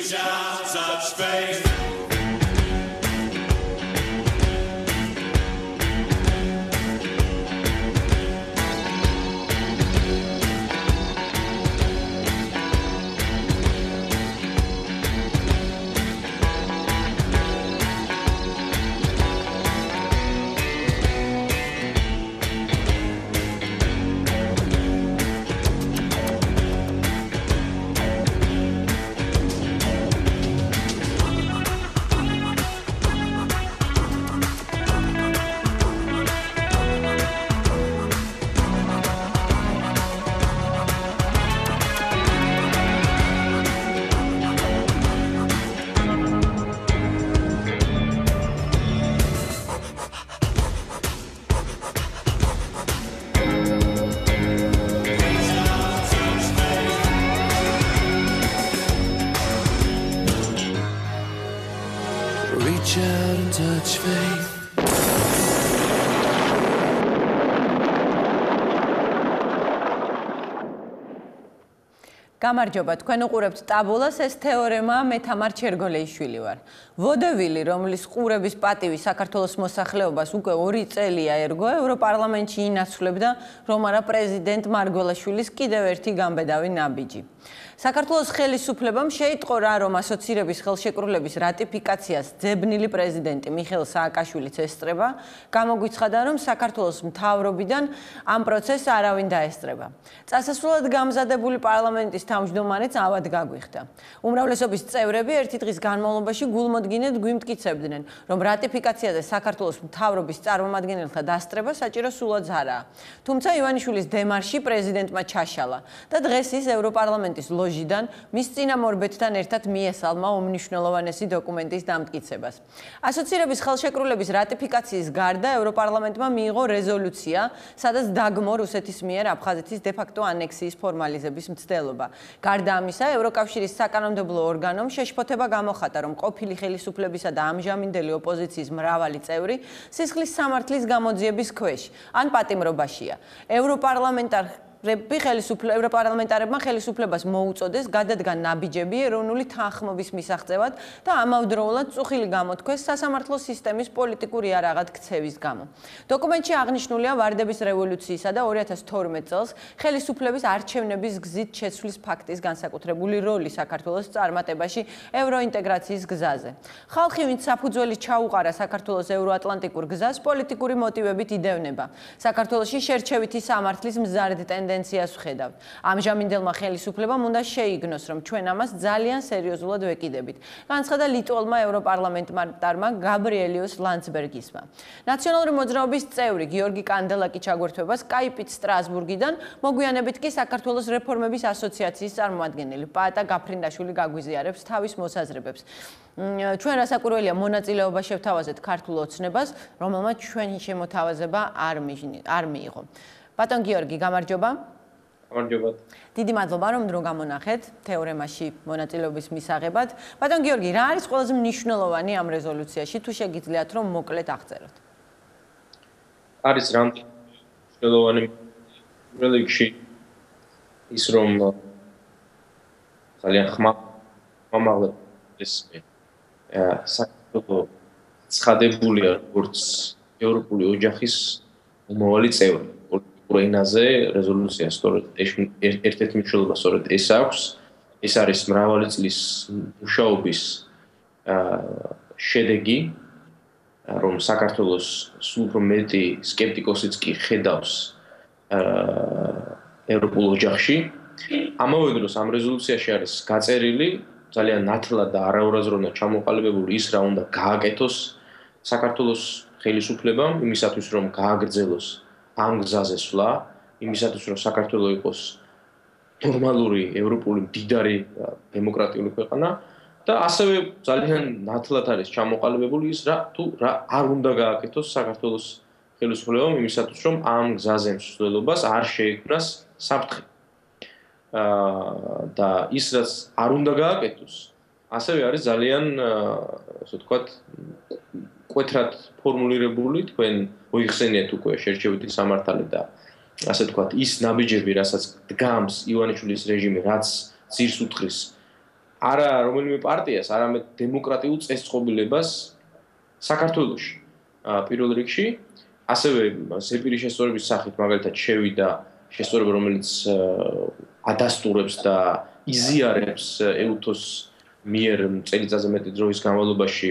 Reach out, touch faith. Reach out and touch faith. გამარჯობა, თქვენ უყურებთ ტაბულას, ეს თეორემა მე თამარ ჩერგოლეიშვილი ვარ. ვოდევილი, რომლის ყურების პატივი საქართველოს მოსახლეობას უკვე 2 წელია ერგო, ევროპარლამენტში ინაცვლებდა რომ არა პრეზიდენტ მარგველაშვილის კიდევ ერთი გამბედავი ნაბიჯი. საქართველოს ხელისუფლებამ შეიტყო რა რომ ასოცირების ხელშეკრულების რატიფიკაციას ძებნილი პრეზიდენტი მიხეილ სააკაშვილიც ესწრება, გამოგვიცხადა რომ საქართველოს მთავრობიდან ამ პროცესს არავინ დაესწრება. წასასვლელად გამზადებული პარლამენტის თავმჯდომარეც ავად გაგვიხდა. უმრავლესობის წევრები ერთი დღის განმავლობაში გულმოდგინედ გვიმტკიცებდნენ, რომ რატიფიკაციაზე საქართველოს მთავრობის წარმომადგენელთა დასწრება საჭირო სულაც არაა. თუმცა ივანიშვილის დემარში პრეზიდენტმა ჩაშალა და დღეს ის ევროპარლამენტის ლოჟიდან მის წინამორბედთან ერთად მიესალმა უმნიშვნელოვანესი დოკუმენტის დამტკიცებას. ასოცირების ხელშეკრულების რატიფიკაციის გარდა ევროპარლამენტმა მიიღო რეზოლუცია, სადაც დაგმო რუსეთის მიერ აფხაზეთის დე-ფაქტო ანექსიის ფორმალიზების მცდელობა. გარდა ამისა, ევროკავშირის საკანონმდებლო ორგანომ შეშფოთება გამოხატა, რომ ყოფილი ხელისუფლებისა და ამჟამინდელი ოპოზიციის მრავალი წევრი სისხლის სამართლის გამოძიების ქვეშ ან პატიმრობაშია. ევროპარლამენტარებმა ხელისუფლებას მოუწოდეს გადადგან ნაბიჯები ეროვნული თანხმობის მისაღწევად და ამავდროულად წუხილი გამოთქვეს სასამართლო სისტემის პოლიტიკური არაღად ქცევის გამო. დოკუმენტში აღნიშნულია ვარდების რევოლუციისა და 2012 წელს ხელისუფლების არჩევნების გზით შეცვლის ფაქტის განსაკუთრებული როლი საქართველოს წარმატებაში ევროინტეგრაციის გზაზე. ხალხი, ვინც საფუძველი ჩაუყარა საქართველოს ევროატლანტიკურ გზას, პოლიტიკური მოტივებით იდევნება. საქართველოში შერჩევითი სამართლის მზარდი ტენდენციას ვხედავთ. ამჟამინდელმა ხელისუფლებამ უნდა შეიგნოს, რომ ჩვენ ამას ძალიან სერიოზულად ვეკიდებით. განცხადა ლიტველმა ევროპარლამენტარმა გაბრიელიოს ლანდსბერგისმა. ნაციონალური მოძრაობის წევრი გიორგი კანდელაკი ჩაგვერთვება სკაიპით სტრასბურგიდან, მოგვიანებით კი საქართველოს რეფორმების ასოციაციის წარმომადგენელი პაატა გაფრინდაშვილი გაგვიზიარებს თავის მოსაზრებებს. ჩვენ რასაკვირველია მონაწილეობა შევთავაზეთ ქართულ ოცნებას, რომელმაც ჩვენი შემოთავაზება არ მიიღო. ბატონ გიორგი, გამარჯობა. გამარჯობა. დიდი მადლობა, რომ დრო გამონახეთ თეორემაში მონაწილეობის მისაღებად. ბატონ გიორგი, რა არის ყველაზე მნიშვნელოვანი ამ რეზოლუციაში, თუ შეგიძლიათ რომ მოკლედ აღწეროთ? არის რამდენი მნიშვნელოვანი რელიგში ის რომ ძალიან ხმამაღლა ეს საქართველო ცხადებულია როგორც ევროპული ოჯახის მომავალი წევრი. უკრაინაზე რეზოლუცია სწორედ ერთ-ერთი მნიშვნელობა სწორედ ეს აქვს. ეს არის მრავალი წლის მუშაობის შედეგი, რომ საქართველოს სულ უფრო მეტი სკეპტიკოსიც კი ხედავს ევროპულ ოჯახში. ამავე დროს ამ რეზოლუციაში არის გაწერილი ძალიან ნათლად და არაურაზროვნად ჩამოყალიბებული ის რა უნდა გააკეთოს საქართველოს ხელისუფლებამ იმისათვის რომ გააგრძელოს ამ გზაზე სვლა, იმისათვის რომ საქართველო იყოს ნორმალური ევროპული მდიდარი დემოკრატიული ქვეყანა და ასევე ძალიან ნათლად არის ჩამოყალიბებული ის რა არ უნდა გააკეთოს საქართველოს ხელისუფლებამ იმისათვის რომ ამ გზაზე მსვლელობას არ შეექმნას საფრთხე. და ის რაც არ უნდა გააკეთოს, ასევე არის ძალიან ასე ვთქვათ კვეთრად ფორმულირებული, თქვენ მოიხსენიეთ უკვე შერჩევითი სამართალი და ასე ვთქვათ ის ნაბიჯები, რასაც დგამს ივანიშვილის რეჟიმი, რაც ძირს უთხრის არა რომელიმე პარტიას, არამედ დემოკრატიულ წესწყობილებას საქართველოში. პირველ რიგში, ასევე ზეპირი შესწორების სახით მაგალითად შევიდა შესწორება, რომელიც ადასტურებს და იზიარებს ეუთოს მიერ წელიწადზე მეტი დროის განმავლობაში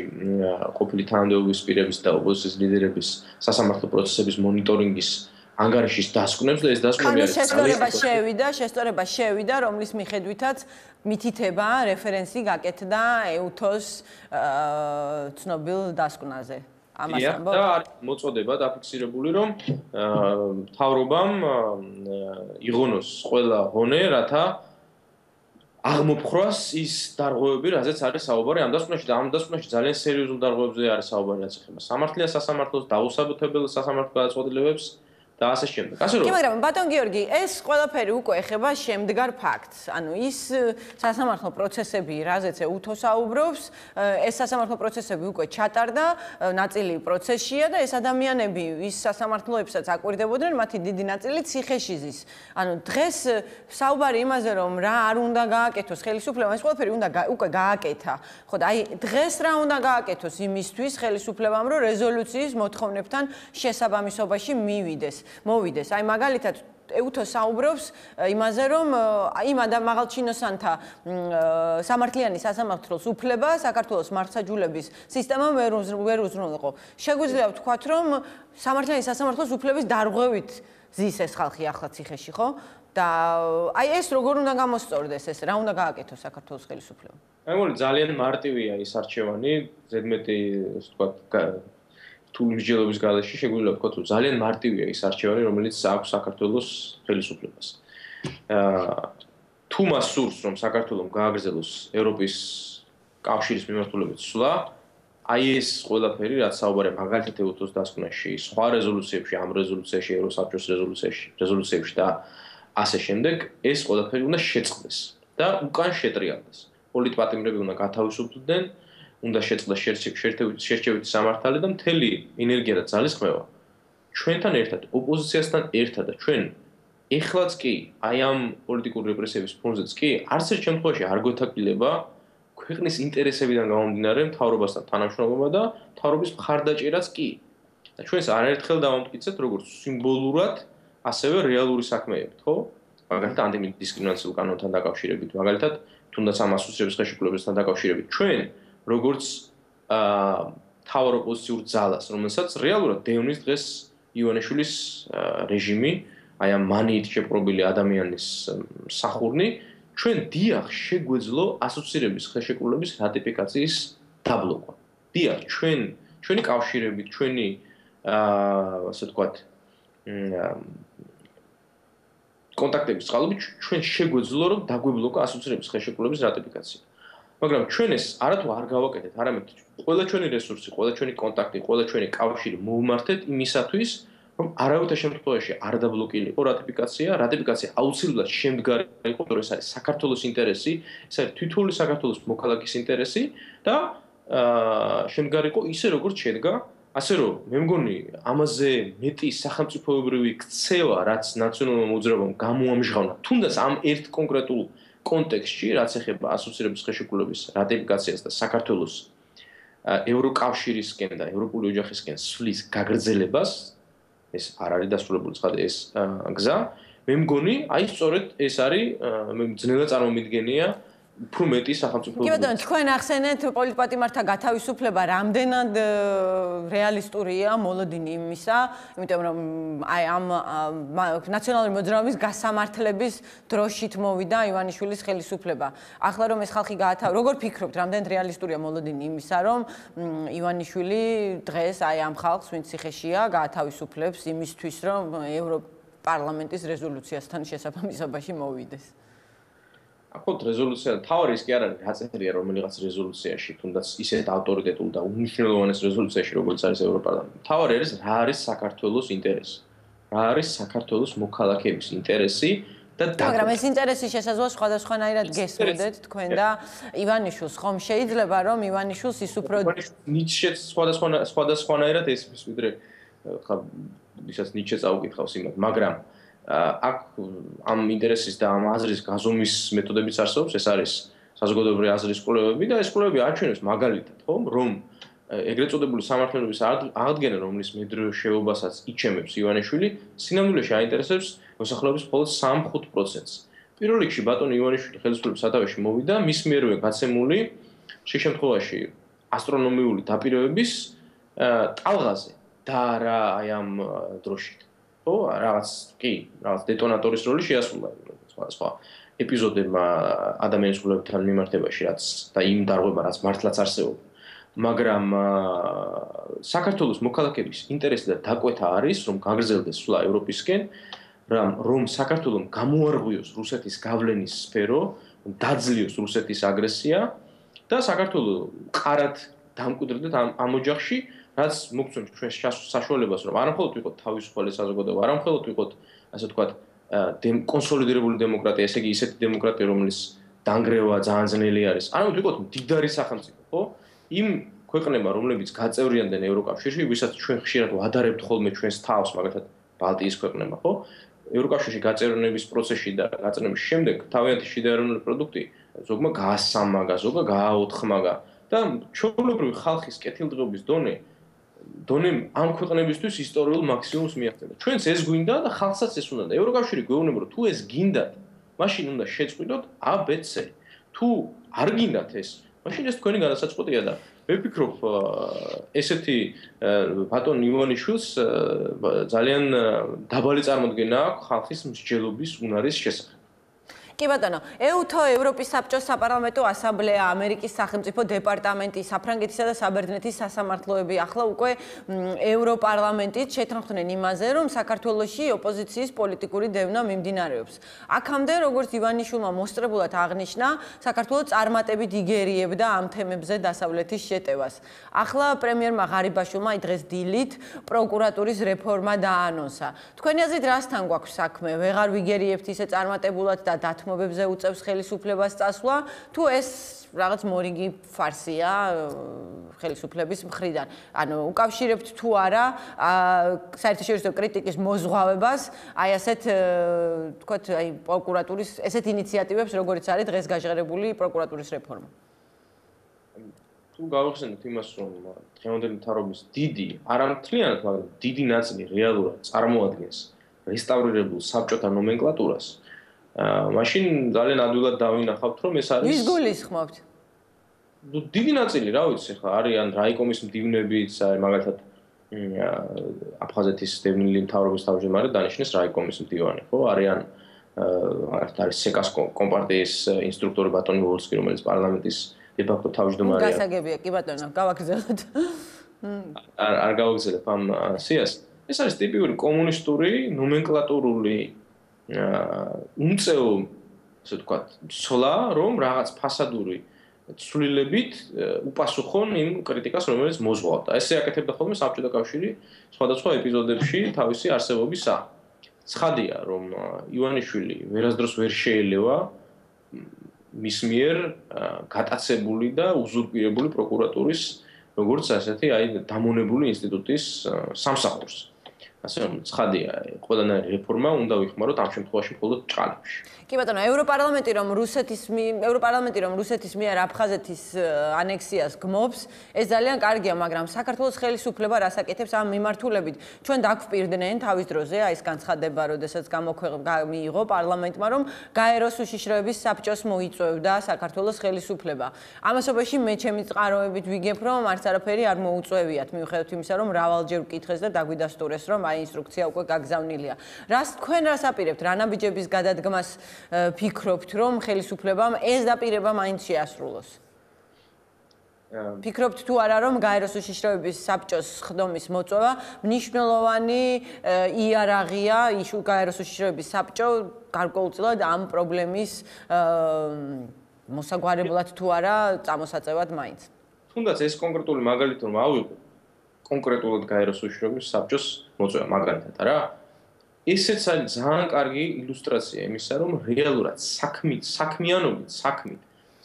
ყოფილი თანამდებობის პირების და ოპოზიციის ლიდერების სასამართლო პროცესების მონიტორინგის ანგარიშის დასკვნებს და ეს დასკვნები არის შესწორება შევიდა, რომლის მიხედვითაც მითითება რეფერენსი გაკეთდა ეუთოს ცნობილ დასკვნაზე. ამასთან და არის მოწოდება დაფიქსირებული, რომ მთავრობამ იღონოს ყველა ღონე, რათა აღმოფხრას ის დარღვევები, რაზეც არის საუბარი ამ დასკვნაში და ამ დასკვნაში ძალიან სერიოზულ დარღვევებზე არის საუბარი, რაც ეხება სამართლიან სასამართლოს, დაუსაბუთებელ სასამართლო გადაწყვეტილებებს და ასე შემდეგ. ასე რომ კი, მაგრამ ბატონ გიორგი, ეს ყველაფერი უკვე ეხება შემდგარ ფაქტს. ანუ ის სასამართლო პროცესები, რაზეც უთო საუბრობს, ეს სასამართლო პროცესები უკვე ჩატარდა, ნაწილი პროცესშია და ეს ადამიანები, ის სასამართლოებსაც აკვირდებოდნენ, მათი დიდი ნაწილი ციხეში ზის. ანუ დღეს საუბარი იმაზე, რომ რა არ უნდა გააკეთოს ხელისუფლებამ, ეს ყველაფერი უნდა უკვე გააკეთა. ხო და აი დღეს რა უნდა გააკეთოს იმისთვის ხელისუფლებამ, რომ რეზოლუციის მოთხოვნებთან შესაბამისობაში მოვიდეს. აი მაგალითად ეუთო საუბრობს იმაზე, რომ იმ მაღალჩინოსანთა სამართლიანი სასამართლოს უფლება საქართველოს მართლმსაჯულების სისტემამ ვერ უზრუნველყო. შეგვიძლია ვთქვათ, რომ სამართლიანი სასამართლოს უფლების დარღვევით ზის ეს ხალხი ახლა ციხეში, ხო? და აი ეს როგორ უნდა გამოსწორდეს ეს, რა უნდა გააკეთოს საქართველოს ხელისუფლებამ? მე მგონი ძალიან მარტივია ის არჩევანი, ზედმეტი, ასე ვთქვათ, რთული მსჯელობის გარეშე შეგვიძლია ვთქვათ, რომ ძალიან მარტივია ის არჩევანი, რომელიც აქვს საქართველოს ხელისუფლებას. თუ მას სურს, რომ საქართველოს გააგრძელოს ევროპის კავშირის მიმართულებით სვლა, აი ეს ყველაფერი, რაც საუბარია მაგალითად ეუთოს დასკვნაში, სხვა რეზოლუციებში, ამ რეზოლუციაში, ევროსაბჭოს რეზოლუციებში და ასე შემდეგ, ეს ყველაფერი უნდა შეწყდეს და უკან შეტრიალდეს. პოლიტპატიმრები უნდა გათავისუფლდნენ, უნდა შეწყდეს შერჩევითი სამართალი და მთელი ენერგია და ძალისხმევა ჩვენთან ერთად, ოპოზიციასთან ერთად და ჩვენ ეხლაც კი, აი ამ პოლიტიკური რეპრესიების ფონზეც კი, არც ერთ შემთხვევაში არ გვეთაკილება ქვეყნის ინტერესებიდან გამომდინარე მთავრობასთან თანამშრომლობა და მთავრობის მხარდაჭერაც კი. და ჩვენს არაერთხელ დავამტკიცეთ, როგორც სიმბოლურად, ასევე რეალური საქმეებით, ხო? მაგალითად ანტიდისკრიმინაციულ კანონთან დაკავშირებით, მაგალითად თუნდაც ამ ასოცირების ხელშეკრულებასთან დაკავშირებით, ჩვენ როგორც მთავარ ოპოზიციურ ძალას, რომელსაც რეალურად დევნის დღეს ივანიშვილის რეჟიმი, აი ამ მანიით შეპყრობილი ადამიანის სახურნი, ჩვენ დიახ შეგვეძლო ასოცირების ხელშეკრულების რატიფიკაციის დაბლოკვა. დიახ, ჩვენი კავშირებით, ჩვენი ასე ვთქვათ, კონტაქტების წყალობით ჩვენ შეგვეძლო რომ დაგვიბლოკა ასოცირების ხელშეკრულების რატიფიკაცია. მაგრამ ჩვენ ეს არათუ არ გავაკეთეთ, არამედ ყველა ჩვენი რესურსი, ყველა ჩვენი კონტაქტი, ყველა ჩვენი კავშირი მოვმართეთ იმისათვის, რომ არავითარ შემთხვევაში არ დაბლოკილიყო რატიფიკაცია. რატიფიკაცია აუცილებლად შემდგარი იყო, რომ ეს არის საქართველოს ინტერესი, ეს არის თითოეული საქართველოს მოქალაქის ინტერესი და შემდგარი იყო ისე როგორც შედგა. ასე რომ მე მგონი ამაზე მეტი სახელმწიფოებრივი ქცევა, რაც ნაციონალურმა მოძრაობამ გამოამჟღავნა, თუნდაც ამ ერთ კონკრეტულ კონტექსტში, რაც ეხება ასოცირების ხელშეკრულების რატიფიკაციას და საქართველოს ევროკავშირისკენ და ევროპული ოჯახისკენ სვლის გაგრძელებას, ეს არ არის დასრულებული ცხადია ეს გზა. მე მგონი, აი სწორედ ეს არის, მე ძნელად წარმომიდგენია უფრო მეტი სახელმწიფო. კი ბატონო, თქვენ ახსენეთ პოლიტპატიმართა გათავისუფლება რამდენად რეალისტურია მოლოდინი იმისა, იმიტომ რომ აი ამ ნაციონალური მოძრაობის გასამართლების დროშით მოვიდა ივანიშვილის ხელისუფლება. ახლა რომ ეს ხალხი როგორ ფიქრობთ, რამდენად რეალისტურია მოლოდინი იმისა, რომ ივანიშვილი დღეს აი ამ ხალხს, ვინც ციხეშია, გაათავისუფლებს იმისთვის, რომ ევროპარლამენტის რეზოლუციასთან შესაბამისობაში მოვიდეს? ახლა რეზოლუცია თავი ის კი არ არის დაწერილი რომელიღაც რეზოლუციაში, თუნდაც ისეთ ავტორიტეტულ და უმნიშვნელოვანეს რეზოლუციაში, როგორც არის ევროპარლამენტი. თავი არის რა არის საქართველოს ინტერესი. რა არის საქართველოს მოქალაქეების ინტერესი და მაგრამ ეს ინტერესი შესაძლოა სხვადასხვანაირად გესმოდეთ თქვენ და ივანიშვილს ხომ შეიძლება რომ ივანიშვილს ის უფრო ნიჩეც სხვადასხვანაირად ესმის ვიდრე ხა ვისაც ნიჩე წაუკითხავს იმათ, მაგრამ აქ ამ ინტერესის და ამ აზრის გაზომვის მეთოდებიც არსებობს, ეს არის საზოგადოებრივი აზრის კვლევები და ეს კვლევები აჩვენებს მაგალითად, ხო, რომ ეგრეთ წოდებული სამართლებრივის აღდგენა, რომლის მედროშეობასაც იჩემებს ივანიშვილი, სინამდვილეში აინტერესებს მოსახლეობის მხოლოდ 3-5%-ს. პირველ რიგში ბატონი ივანიშვილი ხელისუფლების სათავეში მოვიდა, მის მიერვე გაცემული შე შემთხვევაში ასტრონომიული დაპირებების ტალღაზე და რა აი ამ დროშით. ხო, რაღაც დეტონატორის როლი შეასრულა სხვა ეპიზოდებმა ადამიანის კვლევებთან მიმართებაში, რაც და იმ დარღვევა, რაც მართლაც არსებობდა. მაგრამ საქართველოს მოქალაქეების ინტერესი და დაკვეთა არის, რომ გაგრძელდეს სვლა ევროპისკენ, რომ საქართველოს გამოარღვიოს რუსეთის გავლენის სფერო, დაძლიოს რუსეთის აგრესია და საქართველოს ყარად დამკვიდრდეთ ამ ოჯახში, რაც მოგწონს ჩვენს საშუალებას, რომ არა მხოლოდ ვიყოთ თავისუფალი საზოგადოება, არა მხოლოდ ვიყოთ, ასე ვთქვათ, კონსოლიდირებული დემოკრატია, ესე იგი ისეთი დემოკრატია, რომლის დანგრევა ძალიან ძნელი არის. არამედ ვიყოთ მდიდარი სახელმწიფო, ხო? იმ ქვეყნებმა, რომლებიც გაწევრიანდნენ ევროკავშირში, ვისაც ჩვენ ხშირად ვადარებთ ხოლმე ჩვენს თავს, მაგალითად ბალტიის ქვეყნებმა, ხო? ევროკავშირში გაწევრიანების პროცესში და გაწევრიანების შემდეგ თავიანთი შიდაეროვნული პროდუქტი ზოგმა გაასამაგა, ზოგმა გააოთხმაგა და ჩვეულებრივი ხალხის კეთილდღეობის დონე ამ ქვეყნებისთვის ისტორიულ მაქსიმუმს მიაღწევდა. ჩვენც ეს გვინდა და ხალხსაც ეს უნდა. ევროკავშირი გვეუბნება, რომ თუ ეს გინდათ, მაშინ უნდა შეწყვიტოთ ABC. თუ არ გინდათ ეს, მაშინ ეს თქვენი განსაცდელია და მე ვფიქრობ, ესეთი ბატონ ივანიშვილს ძალიან დაბალი წარმოდგენა აქვს ხალხის მსჯელობის უნარის შესახებ. კი ბატონო, EUTO ევროპის საბჭოს საპარლამენტო ასამბლეა, ამერიკის სახელმწიფო დეპარტამენტი, საფრანგეთისა და საბერძნეთის სასამართლოები ახლა უკვე ევროპარლამენტით შეთანხმდნენ იმაზე, რომ საქართველოში ოპოზიციის პოლიტიკური დევნა მიმდინარეობს. აქამდე, როგორც ივანიშვილმა მოსწრებულად აღნიშნა, საქართველო წარმატებით იგერიებდა ამ თემებზე დასავლეთის შეტევას. ახლა პრემიერმა ღარიბაშვილმა დღეს დილით პროკურატურის რეფორმა დაანონსა. თქვენი აზრით, რასთან გვაქვს საქმე? ვეღარ ვიგერიებთ ისე წარმატებულად და მობებზე უწევს ხელისუფლებას წასვლა, თუ ეს რაღაც მორიგი ფარსია ხელისუფლების მხრიდან. ანუ უკავშირებთ თუ არა საერთაშორისო კრიტიკის მოზღვავებას, აი ასეთ თქვათ, აი პროკურატურის ესეთ ინიციატივებს, როგორც არის დღეს გაჟღერებული პროკურატურის რეფორმა. თუ გავიხსენოთ იმას, რომ დღევანდელი მთავრობის არამთლიანად, მაგრამ დიდი ნაწილი რეალურად წარმოადგენს რესტავრირებულ საბჭოთა ნომენკლატურას, მაშინ ძალიან ადვილად დავინახავთ, რომ ეს არის ვის გულისხმობთ? დიდი ნაწილი, რა ვიცი, ხა არიან რაიკომის მდივნებიც, მაგალითად აფხაზეთის დევნილი მთავრობის თავმჯდომარე დანიშნეს რაიკომის მდივანი, ხო? არიან არის სეკას კომპარტიის ინსტრუქტორი ბატონი ვოლსკი, რომელიც პარლამენტის დე-ფაქტო თავმჯდომარეა. გასაგებია, კი ბატონო, გავაგრძელოთ. არ გავაგრძელებ ამ სიას. ეს არის ტიპიური კომუნისტური ნომენკლატურული უმწეო, ასე ვთქვათ, ცვლა, რომ რაღაც ფასადური ცვლილებით უპასუხონ იმ კრიტიკას, რომელიც მოზღვავდა. ესე აკეთებდა ხოლმე საბჭოთა კავშირი სხვადასხვა ეპიზოდებში თავისი არსებობისა. ცხადია, რომ ივანიშვილი ვერასდროს ვერ შეელევა მის მიერ გატაცებული და უზურპირებული პროკურატურის, როგორც ასეთი აი დამონებული ინსტიტუტის სამსახურს. ასე რომ ცხადია, ყველანაირი რეფორმა უნდა ვიხმაროთ ამ შემთხვევაში მხოლოდ ჭყალებში. კი ბატონო, ევროპარლამენტი რომ რუსეთის მიერ აფხაზეთის ანექსიას გმობს, ეს ძალიან კარგია, მაგრამ საქართველოს ხელისუფლება რას აკეთებს ამ მიმართულებით? ჩვენ დაგვპირდნენ თავის დროზე აი ეს განცხადება, როდესაც მიიღო პარლამენტმა, რომ გაეროს უშიშროების საბჭოს მოიწვევდა საქართველოს ხელისუფლება. ამასობაში მე ჩემი წყაროებით ვიგებ, რომ არც არაფერი არ მოუწევიათ, მიუხედავად იმისა, რომ მრავალჯერ ვკითხეს და დაგვიდასტურეს, რომ აი ინსტრუქცია უკვე გაგზავნილია. თქვენ რას აპირებთ? რა ნაბიჯების გადადგმას ფიქრობთ, რომ ხელისუფლებამ ეს დაპირება მაინც შეასრულოს? ფიქრობთ თუ არა, რომ გაეროს უშიშროების საბჭოს ხდომის მოწვევა მნიშვნელოვანი იარაღია გაეროს უშიშროების საბჭო გარკვეულწილად ამ პრობლემის მოსაგვარებლად თუ არა წამოსაწევად მაინც? თუნდაც ეს კონკრეტული მაგალითი რომ ავიღო კონკრეტულად გაეროს უშიშროების საბჭოს მოწვევა მაგალითად რა ესეც არის ძალიან კარგი ილუსტრაცია იმისა რომ რეალურად საქმიანობით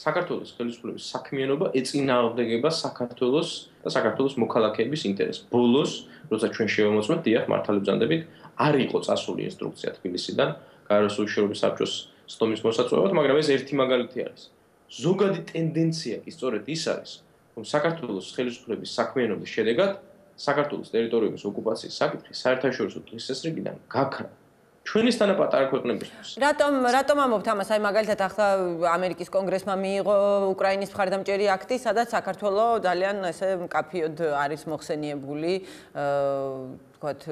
საქართველოს ხელისუფლების საქმიანობა ეწინააღმდეგება საქართველოს და საქართველოს მოქალაქეების ინტერესს. ბოლოს, როცა ჩვენ შევამოწმეთ, დიახ, მართალი ბრძანდებით, არ იყო წასული ინსტრუქცია თბილისიდან გაეროს უშიშროების საბჭოს სტომის მოსაწვევად, მაგრამ ეს ერთი მაგალითი არის. ზოგადი ტენდენცია კი სწორედ ის არის, რომ საქართველოს ხელისუფლების საქმიანობის შედეგად საქართველოს ტერიტორიების ოკუპაციის საკითხი საერთაშორისო დღესასრიგიდან გაქრა. ჩვენის თანაპატარა ქვეყნებისთვის. რატომ ამობთ ამას? აი მაგალითად ახლა ამერიკის კონგრესმა მიიღო უკრაინის მხარდამჭერი აქტი, სადაც საქართველოს ძალიან ესე მკაფიოდ არის მოხსენიებული, ვთქვათ,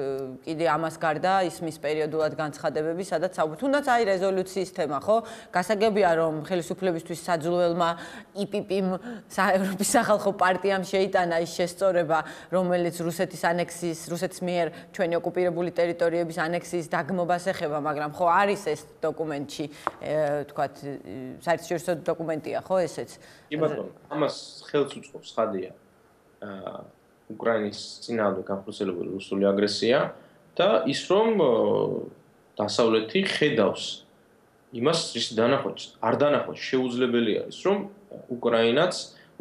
კიდე ამას გარდა ისმის პერიოდულად განცხადებები, სადაც თუნდაც აი რეზოლუციის თემა, ხო? გასაგებია, რომ ხელისუფლებისთვის საძულველმა იპიპ-მ საევროპის სახალხო პარტიამ შეიტანა ის შესწორება, რომელიც რუსეთის მიერ ჩვენი ოკუპირებული ტერიტორიების ანექსიის დაგმობას ეხება, მაგრამ ხო არის ეს დოკუმენტში, ვთქვათ, საერთაშორისო დოკუმენტია, ხო ესეც? კი ბატონო, ამას ხელს უწყობს ხადია უკრაინის წინააღმდეგ განხორციელებული რუსული აგრესია და ის რომ დასავლეთი ხედავს იმას, რის არ დანახვაც შეუძლებელი არის, რომ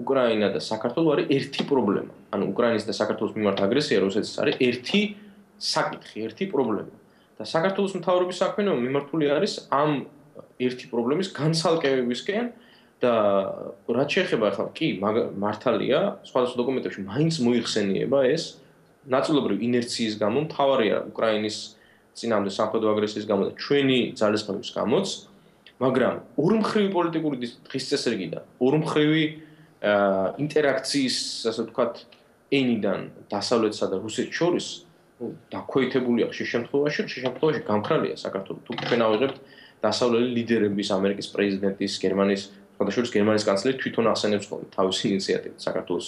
უკრაინა და საქართველო არის ერთი პრობლემა. ანუ უკრაინის და საქართველოს მიმართ აგრესია რუსეთის არის ერთი საკითხი, ერთი პრობლემა. და საქართველოს მთავრობის საქმიანობა მიმართული არის ამ ერთი პრობლემის განცალკევებისკენ და რაც შეეხება ახლა კი მართალია სხვადასხვა დოკუმენტებში მაინც მოიხსენიება ეს ნაწილობრივ ინერციის გამო მთავარია უკრაინის წინააღმდეგ სამხედრო აგრესიის გამო და ჩვენი ძალისხმევის გამოც მაგრამ ორმხრივი პოლიტიკური დღის წესრიგიდან ორმხრივი ინტერაქციის ასე ვთქვათ ენიდან დასავლეთსა და რუსეთს შორის დაქვეითებულია ხშირ შემთხვევაში გამქრალია საქართველოს თუ ჩვენ ავიღებთ დასავლელი ლიდერების ამერიკის პრეზიდენტის გერმანიის შესაძლოა გერმანიის კანცლერი თვითონ ახსენებს ხოლმე თავის ინიციატივით საქართველოს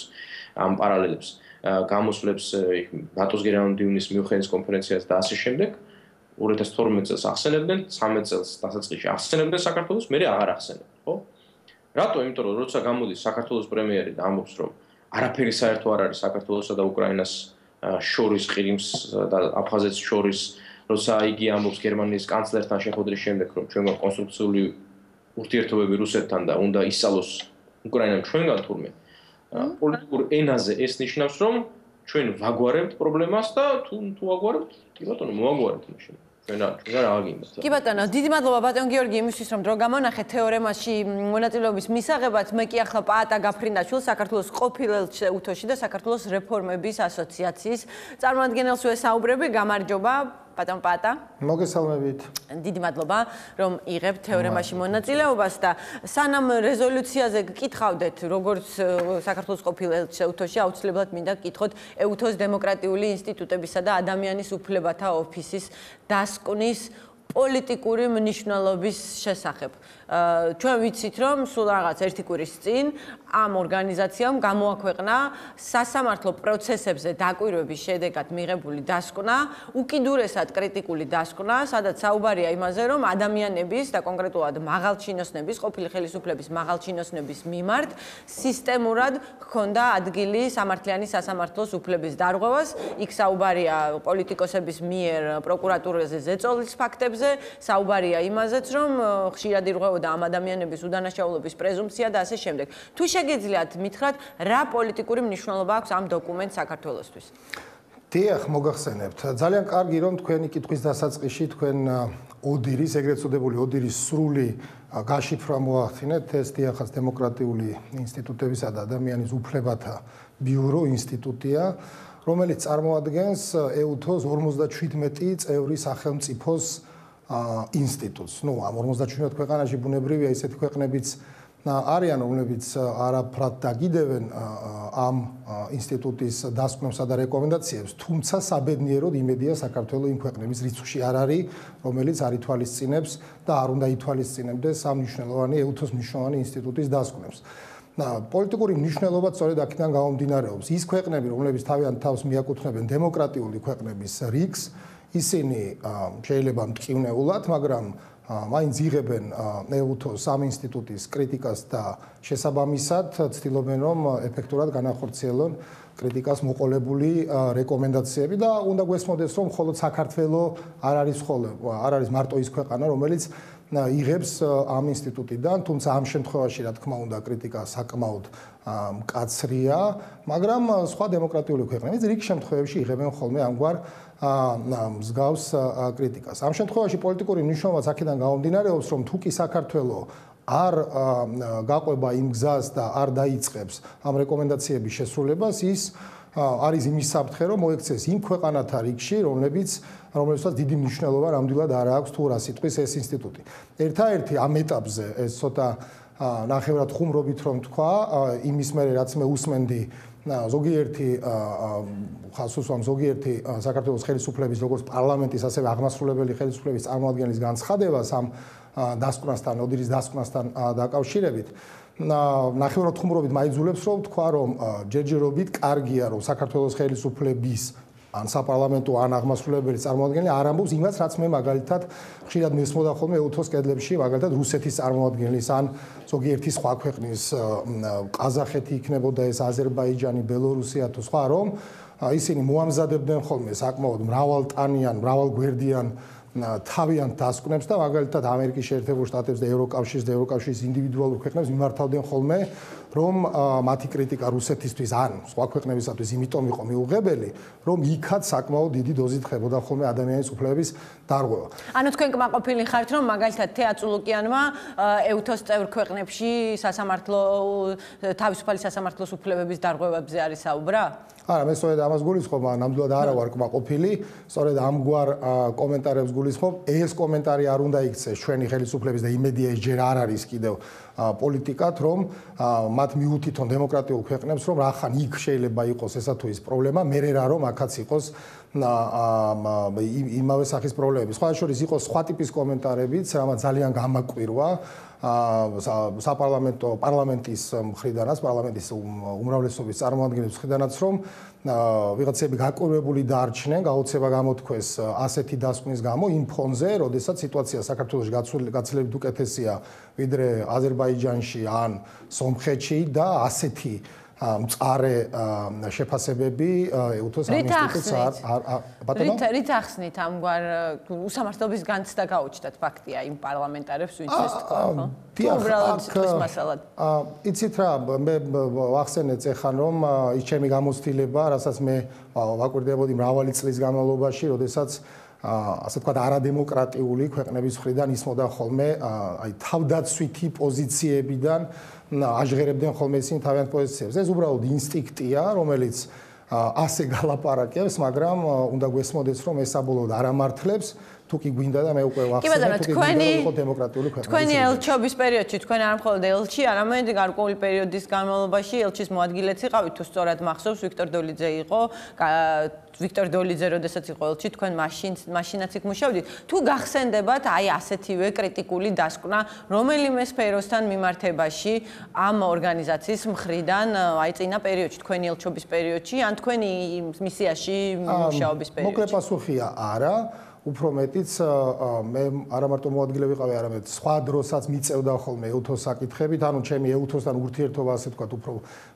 ამ პარალელებს გამოსვლებს ნატოს გენერალური დივიზიის მიუნხენის კონფერენციას და ასე შემდეგ 2012 წელს ახსენებდნენ 13 წელს დასაწყისში ახსენებდნენ საქართველოს მე აღარ ახსენებდნენ ხო რატო იმიტომ რომ როცა გამოდის საქართველოს პრემიერი და ამბობს რომ არაფერი საერთო არ არის საქართველოსა და უკრაინას შორის ყირიმს და აფხაზეთს შორის როცა იგი ამბობს გერმანიის კანცლერთან შეხვედრის შემდეგ რომ ჩვენ კონსტრუქციული ურთიერთობები რუსეთთან და უნდა ისწავლოს უკრაინამ ჩვენგან თურმე პოლიტიკურ ენაზე ეს ნიშნავს რომ ჩვენ ვაგვარებთ პრობლემას და თუ ვაგვარებთ კი ბატონო მოვაგვარებთ მაშინ ჩვენ რა აღინდა კი ბატონო დიდი მადლობა ბატონ გიორგი იმისთვის რომ დრო გამონახეთ თეორემაში მონაწილეობის მისაღებად მე კი ახლა პაატა გაფრინდაშვილ საქართველოს ყოფილ ელჩ-უთოში და საქართველოს რეფორმების ასოციაციის წარმომადგენელს ვესაუბრები გამარჯობა ბატონ პაატა მოგესალმებით დიდი მადლობა რომ იღებთ თეორემაში მონაწილეობას და სანამ რეზოლუციაზე გკითხავდეთ როგორც საქართველოს ყოფილ ელჩ-უთოში აუცილებლად მინდა გკითხოთ ეუთოს დემოკრატიული ინსტიტუტებისა და ადამიანის უფლებათა ოფისის დასკვნის პოლიტიკური მნიშვნელობის შესახებ. ჩვენ ვიცით რომ სულ რაღაც ერთი კვირის წინ ამ ორგანიზაციამ გამოაქვეყნა სასამართლო პროცესებზე დაკვირვების შედეგად მიღებული დასკვნა, უკიდურესად კრიტიკული დასკვნა, სადაც საუბარია იმაზე, რომ ადამიანების და კონკრეტულად მაღალჩინოსნების, ყოფილი ხელისუფლების მაღალჩინოსნების მიმართ სისტემურად ჰქონდა ადგილი სამართლიანი სასამართლოს უფლების დარღვევას. იქ საუბარია პოლიტიკოსების მიერ პროკურატურაზე ზეწოლის ფაქტებზე, საუბარია იმაზეც, რომ ხშირად ირღვეოდა ამ ადამიანების უდანაშაულობის პრეზუმპცია და ასე შემდეგ. თუ შეგიძლიათ მითხრათ, რა პოლიტიკური მნიშვნელობა აქვს ამ დოკუმენტს საქართველოსთვის? დიახ, მოგახსენებთ. ძალიან კარგი რომ თქვენი კითხვის დასაწყისში თქვენ ოდირის, ეგრეთ წოდებული ოდირის სრული გაშიფრვა მოახდინეთ, ეს დიახაც დემოკრატიული ინსტიტუტებისა და ადამიანის უფლებათა ბიურო ინსტიტუტია, რომელიც წარმოადგენს ეუთოს 57 წევრი სახელმწიფოს ინსტიტუტს. ნუ ამ 57 ქვეყანაში ბუნებრივია ისეთი ქვეყნებიც არიან, რომლებიც არაფრად დაგიდევენ ამ ინსტიტუტის დასკვნებსა და რეკომენდაციებს, თუმცა საბედნიეროდ იმედია საქართველოს იმ ქვეყნების რიცხვში არ არის, რომელიც არ ითვალისწინებს და არ უნდა ითვალისწინებდეს ამ მნიშვნელოვანი ეუთოს მნიშვნელოვანი ინსტიტუტის დასკვნებს. პოლიტიკური მნიშვნელობა სწორედ აქედან გამომდინარეობს. ის ქვეყნები, რომლებიც თავიანთ თავს მიაკუთვნებენ დემოკრატიული ქვეყნების რიგს, ისინი შეიძლება მტკივნეულად, მაგრამ მაინც იღებენ ეუთოს ამ ინსტიტუტის კრიტიკას და შესაბამისად ცდილობენ რომ ეფექტურად განახორციელონ კრიტიკას მოყოლებული რეკომენდაციები და უნდა გვესმოდეს რომ მხოლოდ საქართველოს არ არის მარტო ის ქვეყანა, რომელიც იღებს ამ ინსტიტუტიდან, თუმცა ამ შემთხვევაში რა თქმა უნდა კრიტიკა საკმაოდ მკაცრია, მაგრამ სხვა დემოკრატიული ქვეყნებიც რიგ შემთხვევებში იღებენ ხოლმე ამგვარ მსგავს კრიტიკას. ამ შემთხვევაში პოლიტიკური მნიშვნელობაც აქედან გამომდინარეობს, რომ თუ კი საქართველოს არ გაყვება იმ გზას და არ დაიწყებს ამ რეკომენდაციების შესრულებას, ის არის იმის საფრთხე, რომ მოექცეს იმ ქვეყანათა რიგში, რომლებსაც დიდი მნიშვნელობა ნამდვილად არ აქვს თუ რა სიტყვის ეს ინსტიტუტი. ერთადერთი ამ ეტაპზე ეს ცოტა ნახევრად ხუმრობით რომ თქვა, იმის მერე რაც მე უსმენდი ზოგიერთი საქართველოს ხელისუფლების როგორც პარლამენტის, ასევე აღმასრულებელი ხელისუფლების წარმომადგენლის განცხადებას ამ დასკვნასთან, ოდირის დასკვნასთან დაკავშირებით. ნახევრად ხუმრობით მაიძულებს რომ თქვა, რომ ჯერჯერობით კარგია, რომ საქართველოს ხელისუფლების ან საპარლამენტო ან აღმასრულებელი წარმომადგენელი არ ამბობს იმას, რაც მე მაგალითად ხშირად მესმოდა ხოლმე უთოს კედლებში, მაგალითად რუსეთის წარმომადგენლის ან ზოგიერთი სხვა ქვეყნის ყაზახეთი იქნებოდა ეს აზერბაიჯანი, ბელორუსია თუ სხვა, რომ ისინი მოამზადებდნენ ხოლმე საკმაოდ მრავალტანიან, მრავალგვერდიან თავიანთ დასკვნებს და მაგალითად ამერიკის შეერთებულ შტატებს და ევროკავშირის ინდივიდუალურ ქვეყნებს მიმართავდნენ ხოლმე, რომ მათი კრიტიკა რუსეთისთვის ან სხვა ქვეყნებისათვის იმიტომ იყო მიუღებელი, რომ იქაც საკმაოდ დიდი დოზით ხებოდა ხოლმე ადამიანის უფლებების დარღვევა. ანუ თქვენ კმაყოფილი ხართ, რომ მაგალითად თეა წულუკიანმა ეუთოს წევრ ქვეყნებში თავისუფალი სასამართლოს უფლებების დარღვევებზე არის საუბრა? არა, მე სწორედ ამას გულისხმობ, ნამდვილად არა ვარ კმაყოფილი, სწორედ ამგვარ კომენტარებს გულისხმობ. ეს კომენტარი არ უნდა იქცეს ჩვენი ხელისუფლების და იმედია ეს ჯერ არ არის კიდევ პოლიტიკად, რომ მათ მიუთითონ დემოკრატიულ ქვეყნებს, რომ რახან იქ შეიძლება იყოს ესა თუ ის პრობლემა, მერე რა რომ აქაც იყოს იმავე სახის პრობლემები. სხვა შორის იყო სხვა ტიპის კომენტარებიც, რამაც ძალიან გამაკვირვა პარლამენტის მხრიდანაც, პარლამენტის უმრავლესობის წარმომადგენლების მხრიდანაც, რომ ვიღაცები გაკვირვებული დარჩნენ, გაოცება გამოთქვეს ასეთი დასკვნის გამო იმ ფონზე, როდესაც სიტუაცია საქართველოში გაცილებით უკეთესია ვიდრე აზერბაიჯანში ან სომხეთში და ასეთი მწარე შეფასებები უთოს ამ ინსტიტუტს რით ახსნით ამგვარ უსამართლობის განცდა გაუჩნდათ ფაქტია იმ პარლამენტარებს ვინც ეს თქვა, ხო? უბრალოდ სიტყვის მასალად. იცით რა, მე ვახსენე წეხან რომ ის ჩემი გამოცდილება, რასაც მე ვაკვირდებოდი მრავალი წლის განმავლობაში, როდესაც ასე ვთქვათ არადემოკრატიული ქვეყნების მხრიდან ისმოდა ხოლმე აი თავდაცვითი პოზიციებიდან აჟღერებდნენ ხოლმე ისინი თავიანთ პოზიციებს. ეს უბრალოდ ინსტინქტია, რომელიც ასე გალაპარაკებს, მაგრამ უნდა გვესმოდეს, რომ ეს საბოლოოდ არ ამართლებს. თუ კი გვინდა და მე უკვე ვახსენე, თუ კი გვინდა იყო დემოკრატიული ქვეყნა. თქვენი ელჩობის პერიოდში, თქვენ არ მხოლოდ ელჩი, არამედ გარკვეული პერიოდის განმავლობაში ელჩის მოადგილეც იყავით, თუ სწორად მახსოვს, ვიქტორ დოლიძე იყო, ვიქტორ დოლიძე, როდესაც იყო ელჩი, თქვენ მაშინაც იქ მუშაობდით. თუ გახსენდებათ აი ასეთივე კრიტიკული დასკვნა რომელიმე სფეროსთან მიმართებაში ამ ორგანიზაციის მხრიდან, აი წინა პერიოდში, თქვენი ელჩობის პერიოდში, ან თქვენი მისიაში მუშაობის პერიოდში? მოკლე პასუხია არა. უფრო მეტიც მე არა მარტო მოადგილე ვიყავი, არამედ სხვა დროსაც მიწევდა ხოლმე ეუთოს საკითხებით, ანუ ჩემი ეუთოსთან ურთიერთობა ასე ვთქვათ უფრო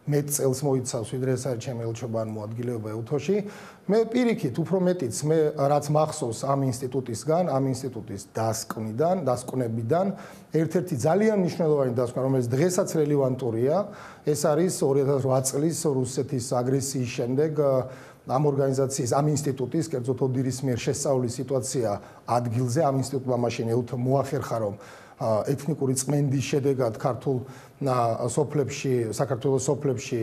მეტ წელს მოიცავს, ვიდრე ეს არის ჩემი ელჩობა ან მოადგილეობა ეუთოში. მე პირიქით უფრო მეტიც მე რაც მახსოვს ამ ინსტიტუტისგან, ამ ინსტიტუტის დასკვნებიდან, ერთ-ერთი ძალიან მნიშვნელოვანი დასკვნა, რომელიც დღესაც რელევანტურია, ეს არის 2008 წლის რუსეთის აგრესიის შემდეგ ამ ორგანიზაციის, ამ ინსტიტუტის, კერძოდ ოდირის მიერ შესწავლის სიტუაცია ადგილზე, ამ ინსტიტუტმა მაშინ მოახერხა, რომ ეთნიკური წმენდის შედეგად ქართულ სოფლებში, საქართველოს სოფლებში,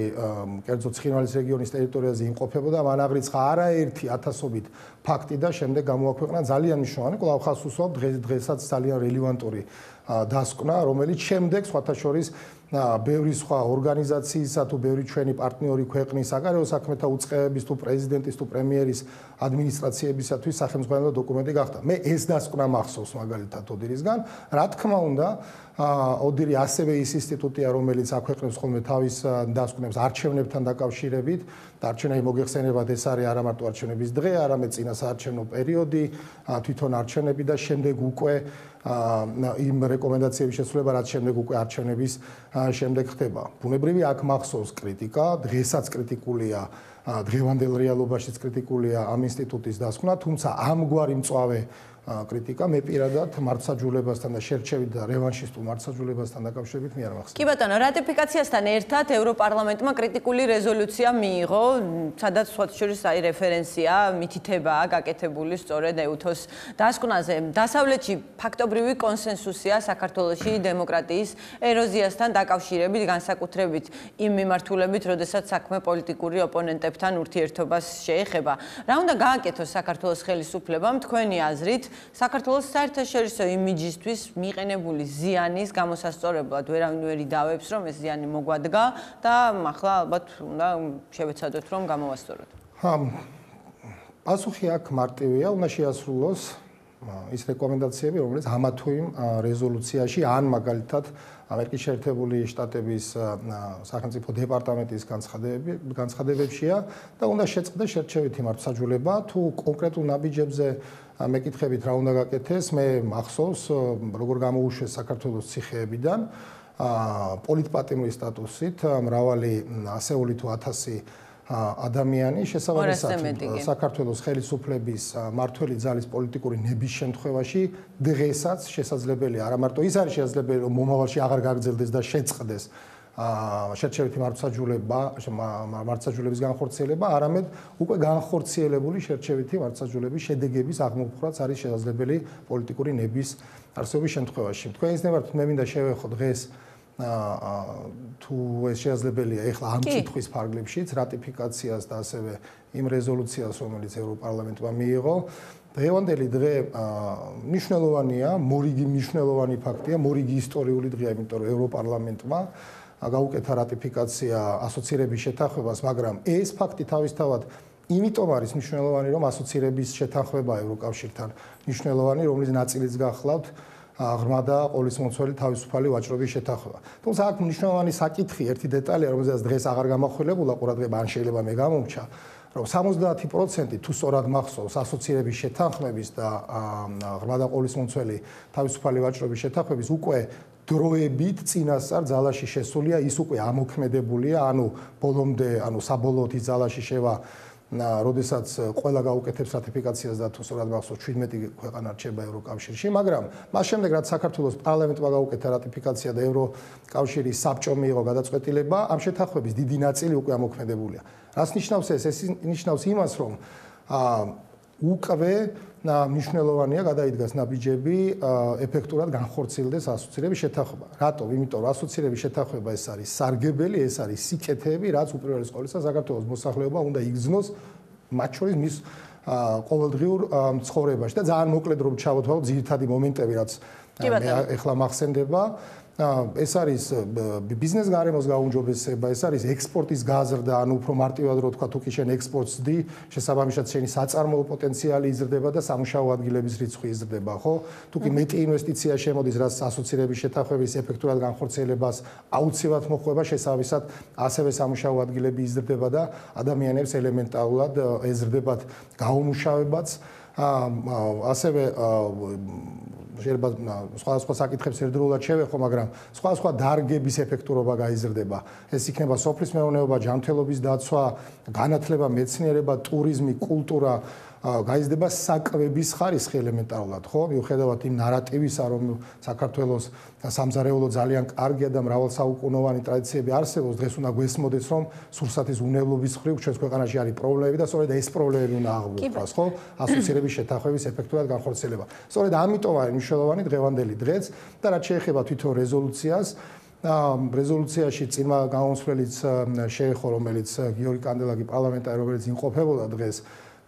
კერძოდ ცხინვალის რეგიონის ტერიტორიაზე იმყოფებოდა, მან აღრიცხა არაერთი ათასობით ფაქტი და შემდეგ გამოაქვეყნა ძალიან მნიშვნელოვანი, კვლავ ხაზს უსვამთ დღესაც ძალიან რელევანტური დასკვნა, რომელიც შემდეგ სხვათა შორის ბევრი სხვა ორგანიზაციისა თუ ბევრი ჩვენი პარტნიორი ქვეყნის საგარეო საქმეთა უწყებების თუ პრეზიდენტის თუ პრემიერის ადმინისტრაციებისათვის სახელმწიფო დოკუმენტი გახდა. მე ეს დასკვნა მახსოვს მაგალითად ოდირისგან, რა თქმა უნდა, ოდირი ასევე ის ინსტიტუტია, რომელიც აქვეყნებს ხოლმე თავის დასკვნებს არჩევნებთან დაკავშირებით. არჩევნები მოგეხსენებათ, ეს არის არა მარტო არჩევნების დღე, არამედ წინა საარჩევნო პერიოდი, თვითონ არჩევნები და შემდეგ უკვე იმ რეკომენდაციების შესრულება, რაც შემდეგ უკვე არჩევნების შემდეგ ხდება. ბუნებრივი აქ მახსოვს კრიტიკა, დღესაც კრიტიკულია, დღევანდელ რეალობაშიც კრიტიკულია ამ ინსტიტუტის დასკვნა, თუმცა ამგვარი მწვავე კრიტიკა მე პირადად მართლმსაჯულებასთან და შერჩევით და რევანშისტულ მართლმსაჯულებასთან დაკავშირებით მე არ მახსენებ. კი ბატონო, რატიფიკაციასთან ერთად ევროპარლამენტმა კრიტიკული რეზოლუცია მიიღო, სადაც სხვათა შორის რეფერენცია მითითებაა გაკეთებული სწორედ EUTHO-ს დასკვნაზე. დასავლეთში ფაქტობრივი კონსენსუსია საქართველოში დემოკრატიის ეროზიასთან დაკავშირებით, განსაკუთრებით იმ მიმართულებით, როდესაც საქმე პოლიტიკური ოპონენტებთან ურთიერთობას შეეხება. რა უნდა გააკეთოს საქართველოს ხელისუფლებამ თქვენი აზრით? საქართველოს საერთაშორისო იმიჯისთვის მიყენებული ზიანის გამოსასწორებლად ვერავინ ვერ იდავებს, რომ ეს ზიანი მოგვადგა და ახლა ალბათ უნდა შევეცადოთ, რომ გამოვასწოროთ. პასუხი აქ მარტივია, უნდა შეასრულოს ის რეკომენდაციები, რომელიც ამა თუ იმ რეზოლუციაში ან მაგალითად ამერიკის შეერთებული შტატების სახელმწიფო დეპარტამენტის განცხადებებშია და უნდა შეწყდეს შერჩევითი მართლმსაჯულება თუ კონკრეტულ ნაბიჯებზე მეკითხებით რა უნდა გაკეთდეს, მე მახსოვს როგორ გამოუშვეს საქართველოს ციხეებიდან პოლიტპატიმრის სტატუსით მრავალი ასეული თუ 1000 ადამიანი შესაბამისად საქართველოს ხელისუფლების მართველი ძალის პოლიტიკური ნების შემთხვევაში დღესაც შესაძლებელია არა მარტო ის არის შესაძლებელი რომ მომავალში აღარ გაგრძელდეს და შეწყდეს შერჩევითი მართლმსაჯულების განხორციელება, არამედ უკვე განხორციელებული შერჩევითი მართლმსაჯულების შედეგების აღმოფხვრაც არის შესაძლებელი პოლიტიკური ნების არსებობის შემთხვევაში. თქვენ იზნებართ, მე მინდა შევეხო დღეს თუ ეს შესაძლებელია ეხლა ამ კითხვის ფარგლებშიც რატიფიკაციას და ასევე იმ რეზოლუციას, რომელიც ევროპარლამენტმა მიიღო. დღევანდელი დღე მნიშვნელოვანია, მორიგი მნიშვნელოვანი ფაქტია, მორიგი ისტორიული დღეა, იმიტომ რომ ევროპარლამენტმა გაუკეთა რატიფიკაცია ასოცირების შეთანხმებას, მაგრამ ეს ფაქტი თავისთავად იმიტომ არის მნიშვნელოვანი, რომ ასოცირების შეთანხმება ევროკავშირთან მნიშვნელოვანი, რომლის ნაწილიც გახლავთ ღრმა და ყოვლისმომცველი თავისუფალი ვაჭრობის შეთანხმება. თუმცა აქ მნიშვნელოვანი საკითხი, ერთი დეტალია, რომელზეც დღეს აღარ გამახვილებულა ყურადღება, ან შეიძლება მე გამომჩა, რომ 70% თუ სწორად მახსოვს ასოცირების შეთანხმების და ღრმა და ყოვლისმომცველი თავისუფალი ვაჭრობის შეთანხმების უკვე დროებით წინასწარ ძალაში შესულია, ის უკვე ამოქმედებულია, ანუ ბოლომდე, ანუ საბოლოოდ ის ძალაში შევა როდესაც ყველა გაუკეთებს რატიფიკაციას და თუ სწორად მახსოვს 17 ქვეყანა რჩება ევროკავშირში, მაგრამ მას შემდეგ რაც საქართველოს პარლამენტმა გაუკეთა რატიფიკაცია და ევროკავშირის საბჭომ მიიღო გადაწყვეტილება, ამ შეთანხმების დიდი ნაწილი უკვე ამოქმედებულია. რას ნიშნავს ეს? ეს ნიშნავს იმას, რომ უკვე მნიშვნელოვანია გადაიდგას ნაბიჯები ეფექტურად განხორციელდეს ასოცირების შეთანხმება. რატომ? იმიტომ რომ ასოცირების შეთანხმება ეს არის სარგებელი, ეს არის სიკეთეები, რაც უპირველეს ყოვლისა საქართველოს მოსახლეობა უნდა იგრძნოს მათ შორის მის ყოველდღიურ ცხოვრებაში და ძალიან მოკლედ რომ ჩავთვალოთ ძირითადი მომენტები, რაც ეხლა მახსენდება. ეს არის ბიზნეს გარემოს გაუმჯობესება, ეს არის ექსპორტის გაზრდა, ანუ უფრო მარტივად რო თქვა, თუ კი შენ ექსპორტს დი, შესაბამისად შენი საწარმოო პოტენციალი იზრდება და სამუშაო ადგილების რიცხვი იზრდება, ხო? თუ კი მეტი ინვესტიცია შემოდის, რაც ასოცირების შეთანხმების ეფექტურად განხორციელებას აუცილებლად მოხვდება, შესაბამისად ასევე სამუშაო ადგილები იზრდება და ადამიანებს ელემენტარულად ეზრდებათ გაუმუშავებაც. ასევე შეიძლება სხვადასხვა საკითხებს ერთდროულად შევეხო, მაგრამ სხვადასხვა დარგების ეფექტურობა გაიზრდება. ეს იქნება სოფლის მეურნეობა, ჯანმრთელობის დაცვა, განათლება, მეცნიერება, ტურიზმი, კულტურა, გაიზრდება საკვების ხარისხი ელემენტარულად, ხო? მიუხედავად იმ ნარატივისა, რომ საქართველოს სამზარეულო ძალიან კარგია და მრავალსაუკუნოვანი ტრადიციები არსებობს, დღეს უნდა გვესმოდეს, რომ სურსათის უნებლობის მხრივ ჩვენს ქვეყანაში არის პრობლემები და სწორედ ეს პრობლემები უნდა აღგვიყვას, ხო? ასოცირების შეთანხმების ეფექტურად განხორციელება. სწორედ ამიტომ არის მნიშვნელოვანი დღევანდელი დღეც და რაც შეეხება თვითონ რეზოლუციას, რეზოლუციაში წინა გამოსვლელიც შეეხო, რომელიც გიორგი კანდელაკი პარლამენტარი, რომელიც იმყოფებოდა დღეს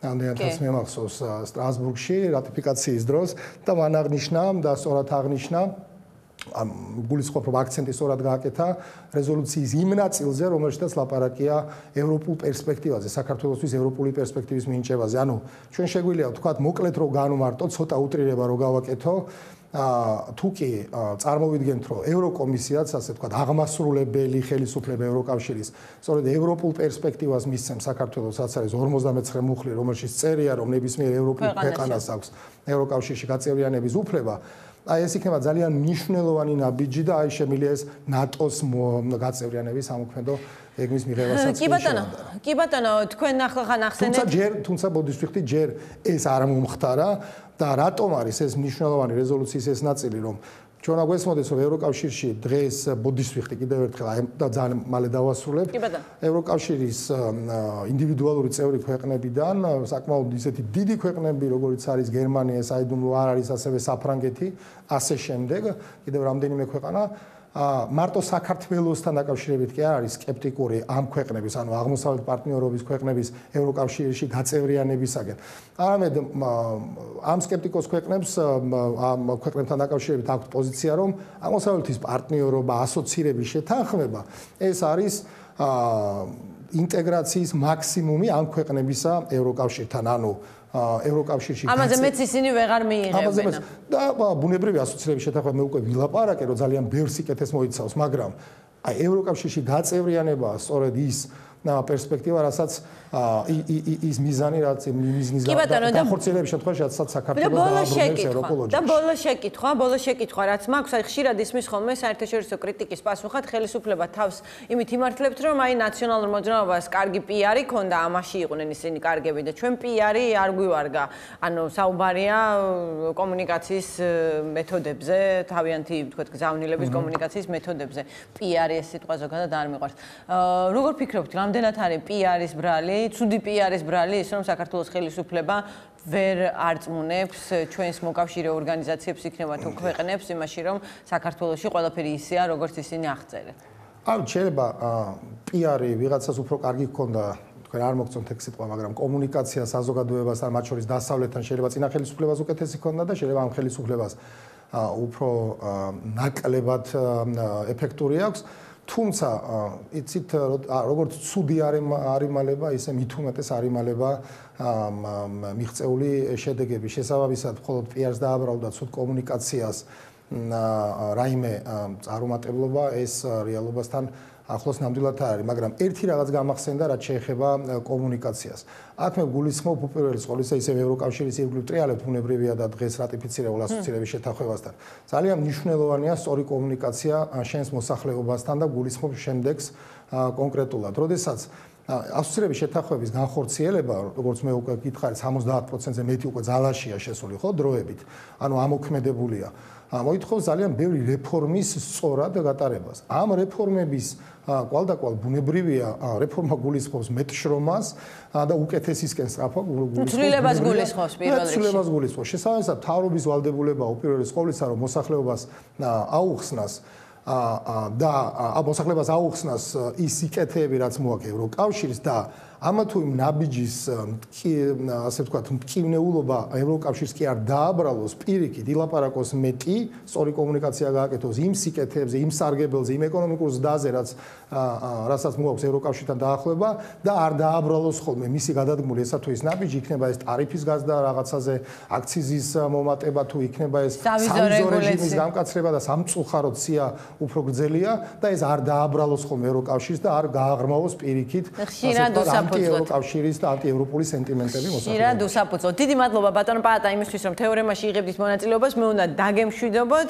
ამდენადაც მე მახსოვს სტრასბურგში რატიფიკაციის დროს და მან აღნიშნა და სწორად აღნიშნა გულისხმობ რომ აქცენტი სწორად გააკეთა რეზოლუციის იმ ნაწილზე, რომელშიც ლაპარაკია ევროპულ პერსპექტივაზე, საქართველოსთვის ევროპული პერსპექტივის მინიჭებაზე. ანუ ჩვენ შეგვიძლია ვთქვათ, მოკლედ რომ განვმარტოთ, ცოტა უტრირება რომ გავაკეთო, თუ კი წარმოვიდგენთ, რომ ევროკომისიაც, ასე ვთქვათ, აღმასრულებელი ხელისუფლება ევროკავშირის, სწორედ ევროპულ პერსპექტივას მისცემს საქართველოს, რაც არის 59 მუხლი, რომელშიც წერია, რომ ნებისმიერ ევროპულ ქვეყანას აქვს ევროკავშირში გაწევრიანების უფლება. აი ეს იქნება ძალიან მნიშვნელოვანი ნაბიჯი და აი შემიძლია ეს ნატოს გაწევრიანების ამოქმედო ეგმის მიღებასაც კი ბატონო, თქვენ ახლა ახსენეთ. თუმცა ბოდიშ ვიხდი ჯერ ეს არ მომხდარა და რატომ არის ეს მნიშვნელოვანი რეზოლუციის ეს ნაწილი, რომ ჩვენ აგვესმოდეს, რომ ევროკავშირში დღეს ბოდიშ ვიხდი კიდევ ერთხელ და ძალიან მალე დავასრულებ. ევროკავშირის ინდივიდუალური წევრი ქვეყნებიდან საკმაოდ ისეთი დიდი ქვეყნები, როგორიც არის გერმანია, საიდუმლო არ არის ასევე საფრანგეთი, ასე შემდეგ, კიდევ რამდენიმე ქვეყანა მარტო საქართველოსთან დაკავშირებით კი არ არის სკეპტიკური ამ ქვეყნების, ანუ აღმოსავლეთ პარტნიორობის ქვეყნების ევროკავშირში გაწევრიანებისაგან. არამედ ამ სკეპტიკოს ქვეყნებს ამ ქვეყნებთან დაკავშირებით აქვს პოზიცია, რომ აღმოსავლეთის პარტნიორობა, ასოცირების შეთანხმება ეს არის ინტეგრაციის მაქსიმუმი ამ ქვეყნებისა ევროკავშირთან, ანუ ევროკავშირში ამაზე მეც ისინი ვეღარ მიიღებენ. და ბუნებრივი ასოცირების შეთანხმება მე უკვე ვილაპარაკე, რომ ძალიან ბევრ სიკეთეს მოიცავს, მაგრამ აი ევროკავშირში გაწევრიანება სწორედ ის პერსპექტივა, რასაც ის მიზანი, რაც მიზნის განხორციელების შემთხვევაში, რასაც საქართველოს დააბრუნებს ევროკოლოჯიაში. და ბოლო შეკითხვა, რაც მაქვს, აი ხშირად ისმის ხოლმე საერთაშორისო კრიტიკის პასუხად ხელისუფლება თავს იმით იმართლებთ, რომ აი ნაციონალურ მოძრაობას კარგი პიარი ქონდა, ამაში იყვნენ ისინი კარგები და ჩვენ პიარი არ გვივარგა. ანუ საუბარია კომუნიკაციის მეთოდებზე, თავიანთი თქვათ გზავნილების კომუნიკაციის მეთოდებზე. პიარი ეს სიტყვა ზოგადად არ მიყვარს. როგორ ფიქრობთ, რამდენად არის პიარის ბრალი, ცუდი პიარის ბრალი ის, რომ საქართველოს ხელისუფლება ვერ არწმუნებს ჩვენს მოკავშირე ორგანიზაციებს, იქნება თუ ქვეყნებს იმაში, რომ საქართველოში ყველაფერი ისეა, როგორც ისინი აღწერენ. ან შეიძლება პიარი ვიღაცას უფრო კარგი გქონდა, თქვენ არ მოგწონთ ეგ სიტყვა, მაგრამ კომუნიკაცია საზოგადოებასთან, მათ შორის დასავლეთთან შეიძლება წინა ხელისუფლებას უკეთესი ქონდა და შეიძლება ამ ხელისუფლებას უფრო ნაკლებად ეფექტური აქვს. თუმცა იცით როგორც ცუდი არიმალება, ისე მით უმეტეს არიმალება მიღწეული შედეგები. შესაბამისად, მხოლოდ პიარს დააბრალდა ცუდ კომუნიკაციას რაიმე წარუმატებლობა ეს რეალობასთან ახლოს ნამდვილად არ არის, მაგრამ ერთი რაღაც გამახსენდა, რაც შეეხება კომუნიკაციას. აქ მე გულისხმობ უპირველეს ყოვლისა ისევ ევროკავშირის ირგვლივ ტრიალებთ ბუნებრივია და დღეს რატიფიცირებულ ასოცირების შეთანხმებასთან. ძალიან მნიშვნელოვანია სწორი კომუნიკაცია შენს მოსახლეობასთან და გულისხმობ შემდეგს კონკრეტულად. როდესაც ასოცირების შეთანხმების განხორციელება, როგორც მე უკვე გითხარით, 70%-ზე მეტი უკვე ძალაშია შესული, ხო, დროებით. ანუ ამოქმედებულია. მოითხოვს ძალიან ბევრი რეფორმის სწორად გატარებას. ამ რეფორმების კვალდაკვალ ბუნებრივია რეფორმა გულისხმობს მეტშრომას და უკეთესისკენ სწრაფვა ცვლილებას გულისხმობს პირველ რიგში. ცვლილებას გულისხმობს. შესაბამისად, მთავრობის ვალდებულება უპირველეს ყოვლისა, რომ მოსახლეობას აუხსნას და მოსახლეობას აუხსნას ის სიკეთეები, რაც მოაქვს ევროკავშირს და ამა თუ იმ ნაბიჯის ასე ვთქვათ მტკივნეულობა ევროკავშირს კი არ დააბრალოს პირიქით ილაპარაკოს მეტი, სწორი კომუნიკაცია გააკეთოს იმ სიკეთეებზე, იმ სარგებელზე, იმ ეკონომიკურ ზდაზე, რასაც მოაქვს ევროკავშირთან დაახლოება და არ დააბრალოს ხოლმე მისი გადადგმული ესა თუ ის ნაბიჯი, იქნება ეს ტარიფის გაზრდა რაღაცაზე, აქციზის მომატება თუ იქნება ეს სავიზო რეჟიმის გამკაცრება და სამწუხაროდ სია უფრო გრძელია და ეს არ დააბრალოს ხოლმე ევროკავშირს და არ გააღრმავოს პირიქით ანტიევროკავშირის და ანტიევროპული სენტიმენტები მოსახლეობაში. ხშირად უსაფუძვლოდ. დიდი მადლობა ბატონ პაატა იმისთვის, რომ თეორემაში იღებდით მონაწილეობას, მე უნდა დაგემშვიდობოთ.